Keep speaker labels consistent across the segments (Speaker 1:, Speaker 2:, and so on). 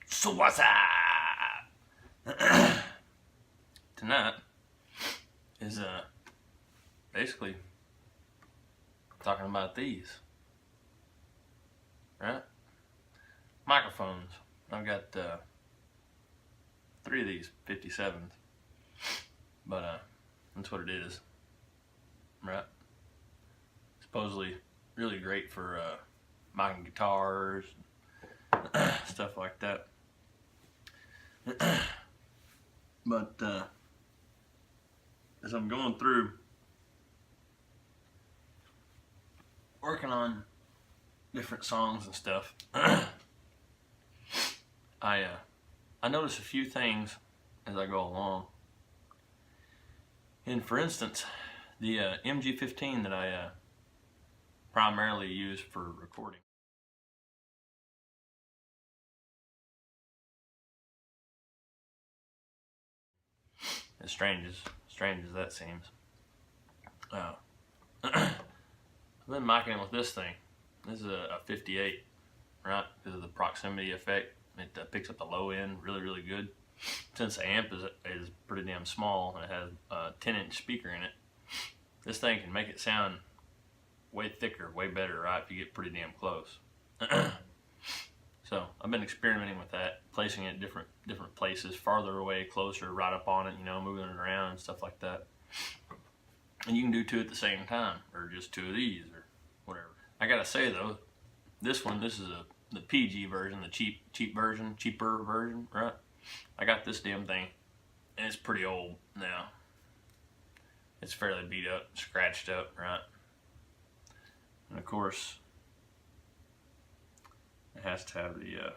Speaker 1: So what's up? Tonight is basically talking about these, right? Microphones. I've got 3 of these 57s, but that's what it is, right? Supposedly really great for micing guitars, stuff like that. But as I'm going through working on different songs and stuff, I notice a few things as I go along. And for instance, the MG15 that I primarily use for recording, as strange as that seems, I've been micing with this thing. This is a 58, right? Because of the proximity effect, it picks up the low end really good. Since the amp is pretty damn small and it has a 10-inch speaker in it, this thing can make it sound way thicker, way better, right? If you get pretty damn close. So I've been experimenting with that, placing it different places, farther away, closer, right up on it, moving it around and stuff like that. And you can do 2 at the same time, or just 2 of these, or whatever. I gotta say though, this is the PG version, the cheaper version, right? I got this damn thing, and it's pretty old now. It's fairly beat up, scratched up, right? And of course, it has to have the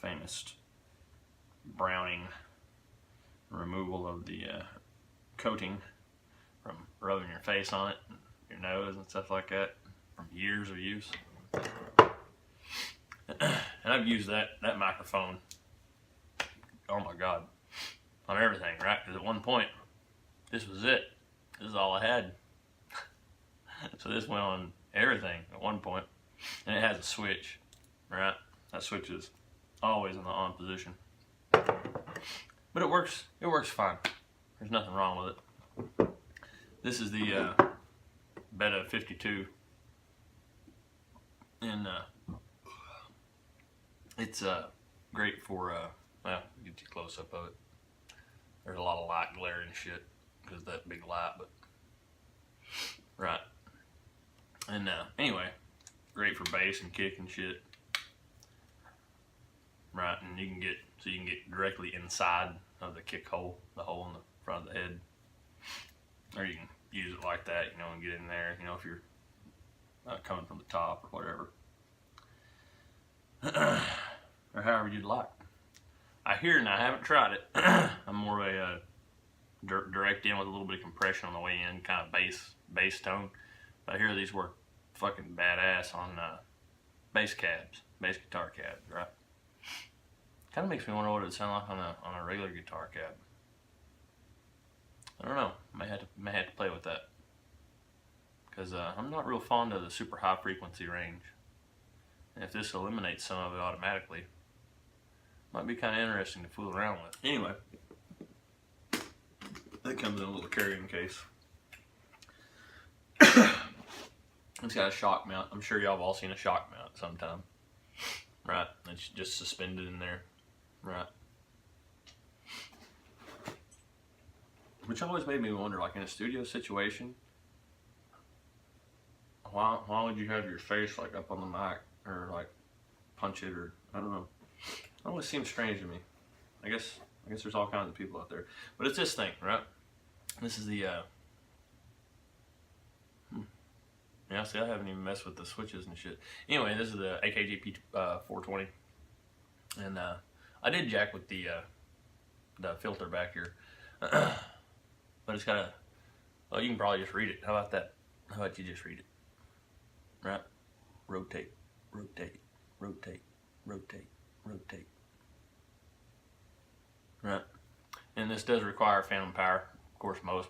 Speaker 1: famous browning removal of the coating from rubbing your face on it, your nose and stuff like that, from years of use. And I've used that microphone, oh my god, on everything, right? Because at one point, this was it. This is all I had. So this went on everything at one point. And it has a switch, right? That switch is always in the on position. But it works fine. There's nothing wrong with it. This is the Beta 52. And it's great for, well, get you a close up of it. There's a lot of light glare and shit because of that big light, but right. And anyway, great for bass and kick and shit, right? And you can get directly inside of the kick hole, the hole in the front of the head, or you can use it like that, and get in there, if you're coming from the top or whatever, or however you'd like. I hear, and I haven't tried it, I'm more of a direct in with a little bit of compression on the way in, kind of bass tone. But I hear these work fucking badass on bass guitar cabs, right? Kind of makes me wonder what it would sound like on a regular guitar cab. I don't know. May have to play with that, because I'm not real fond of the super high frequency range. And if this eliminates some of it automatically, might be kind of interesting to fool around with. Anyway, that comes in a little carrying case. It's got a shock mount. I'm sure y'all have all seen a shock mount sometime, right? It's just suspended in there, right? Which always made me wonder, like in a studio situation, why would you have your face like up on the mic, or like punch it, or I don't know. It always seems strange to me. I guess there's all kinds of people out there, but it's this thing, right? This is the yeah, see, I haven't even messed with the switches and shit. Anyway, this is the AKG P420, and I did jack with the filter back here, but it's got a. Well, you can probably just read it. How about that? How about you just read it? Right? Rotate, rotate, rotate, rotate, rotate. Right? And this does require phantom power. Of course, most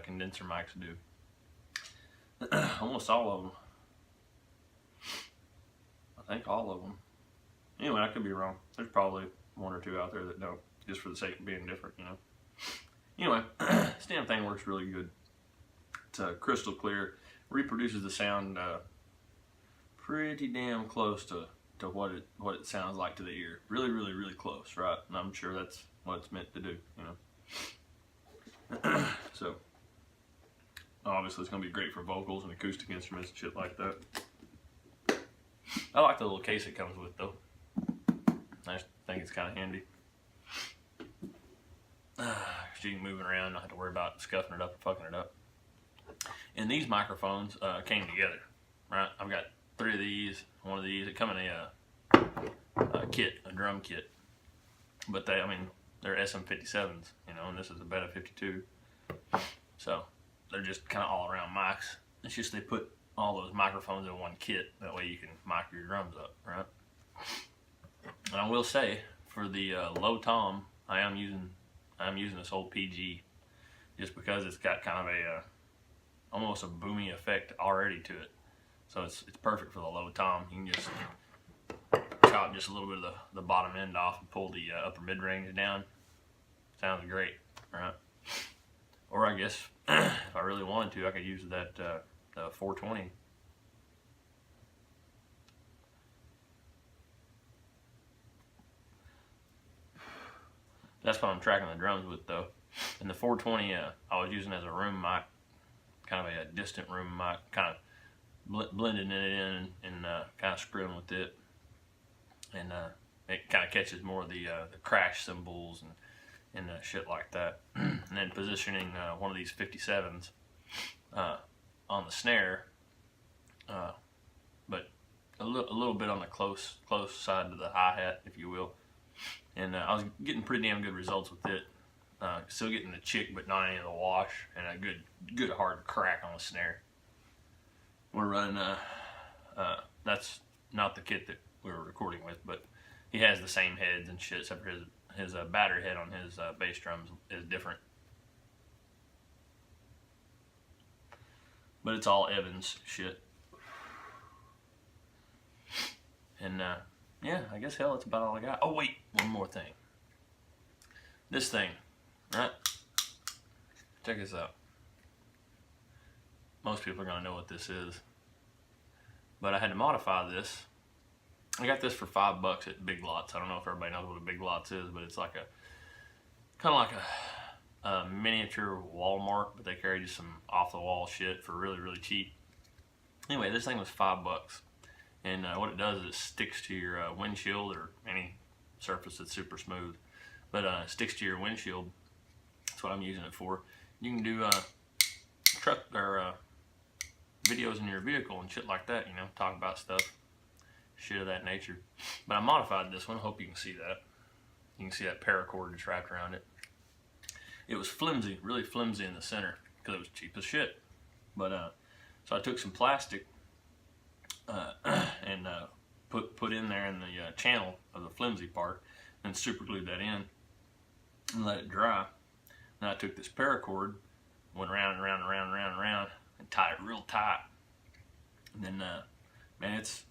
Speaker 1: condenser mics do. Almost all of them. I think all of them. Anyway. Anyway, I could be wrong. There's probably one or two out there that don't, just for the sake of being different, you know. Anyway, this damn thing works really good. It's crystal clear, reproduces the sound pretty damn close to what it sounds like to the ear. Really, really, really close, right? And I'm sure that's what it's meant to do, you know. So, obviously it's going to be great for vocals and acoustic instruments and shit like that. I like the little case it comes with, though. I just think it's kind of handy. You can move it around, not have to worry about scuffing it up or fucking it up. And these microphones came together, right? I've got 3 of these, 1 of these. They come in a kit, a drum kit. But they're SM57s, you know, and this is a Beta 52. So they're just kind of all around mics. It's just they put all those microphones in one kit. That way you can mic your drums up, right? And I will say, for the low tom, I am using this old PG, just because it's got kind of a almost a boomy effect already to it. So it's perfect for the low tom. You can just chop just a little bit of the bottom end off and pull the upper mid range down. Sounds great, right? Or I guess if I really wanted to, I could use that the 420. That's what I'm tracking the drums with, though. And the 420, I was using as a room mic, kind of a distant room mic, kind of blending it in and kind of screwing with it. And it kind of catches more of the crash cymbals and shit like that. And then positioning one of these 57s on the snare, but a little bit on the close side to the hi-hat, if you will. And I was getting pretty damn good results with it. Still getting the chick, but not any of the wash, and a good hard crack on the snare. We're running, that's not the kit that we were recording with, but he has the same heads and shit, except for his battery head on his bass drums is different. But it's all Evans shit. And yeah, I guess hell, that's about all I got. Oh wait, one more thing. This thing, right? Check this out. Most people are gonna know what this is, but I had to modify this. I got this for $5 at Big Lots. I don't know if everybody knows what a Big Lots is, but it's like kind of like a miniature Walmart, but they carry just some off-the-wall shit for really, really cheap. Anyway, this thing was $5. And what it does is it sticks to your windshield or any surface that's super smooth. But it sticks to your windshield. That's what I'm using it for. You can do truck or videos in your vehicle and shit like that, you know, talk about stuff, shit of that nature. But I modified this one. Hope you can see that. You can see that paracord just wrapped around it. It was flimsy, really flimsy in the center because it was cheap as shit. But so I took some plastic and put in there in the channel of the flimsy part, and super glued that in and let it dry. Then I took this paracord, went around and around and around and around and around, and tied it real tight. And then, man, it's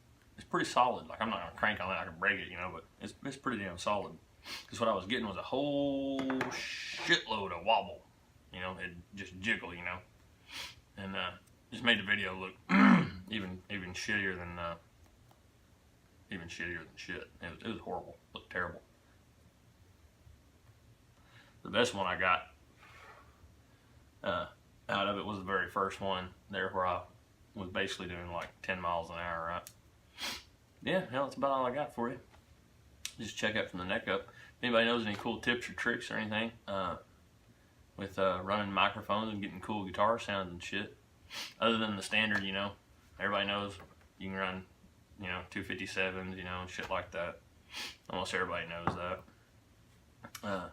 Speaker 1: pretty solid. Like, I'm not gonna crank on it, I can break it, you know, but it's pretty damn solid. Because what I was getting was a whole shitload of wobble, you know, it just jiggle, you know, and just made the video look even shittier than shit. It was horrible. It looked terrible. The best one I got out of it was the very first one there, where I was basically doing like 10 miles an hour, right? Yeah, hell, that's about all I got for you. Just check out from the neck up. If anybody knows any cool tips or tricks or anything with running microphones and getting cool guitar sounds and shit, other than the standard, you know, everybody knows you can run, you know, 257s, you know, and shit like that. Almost everybody knows that.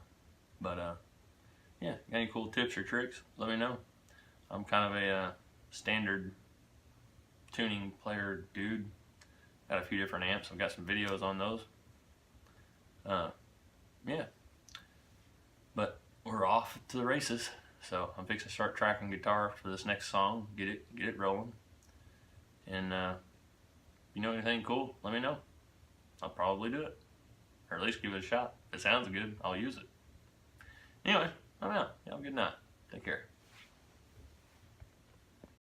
Speaker 1: Yeah, got any cool tips or tricks, let me know. I'm kind of a standard tuning player dude. Got a few different amps. I've got some videos on those. Yeah, but we're off to the races. So I'm fixing to start tracking guitar for this next song. Get it rolling. And you know anything cool? Let me know. I'll probably do it. Or at least give it a shot. If it sounds good, I'll use it. Anyway, I'm out. Y'all have a good night. Take care.